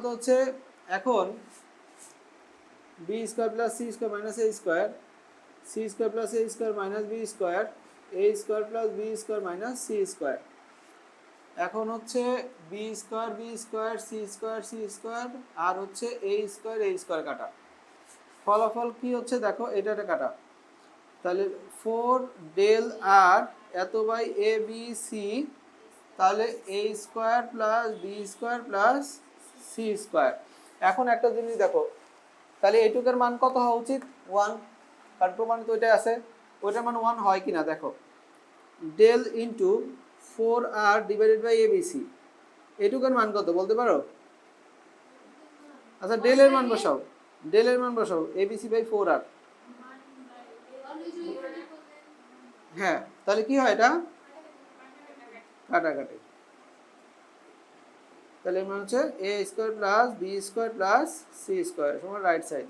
কথা হচ্ছে এখন B square plus C square minus A square, C square plus A square minus B square, A square plus B square minus C square. এখন হচ্ছে B square C square আর হচ্ছে A square কাটা। ফলাফল কি হচ্ছে দেখো, এটা কাটা, তাহলে 4 ডেল আর এত বাই এ বি সি, তাহলে A square plus B square plus C square. এখন একটা জিনিস দেখো, তাহলে এইটুকের মান কত হওয়া উচিত? 1, কারণ প্রমাণিত ওইটাই আছে, ওইটার মান 1 হয় কিনা দেখো। Del into 4r divided by ABC, এইটুকের মান কত বলতে পারো? আচ্ছা ডেলের মান বসাও, এবিসি বাই 4r। হ্যাঁ, তাহলে কি হয় এটা? কাটাকাটি। তাহলে এর মান হচ্ছে A square plus B square plus C square সমান রাইট সাইড।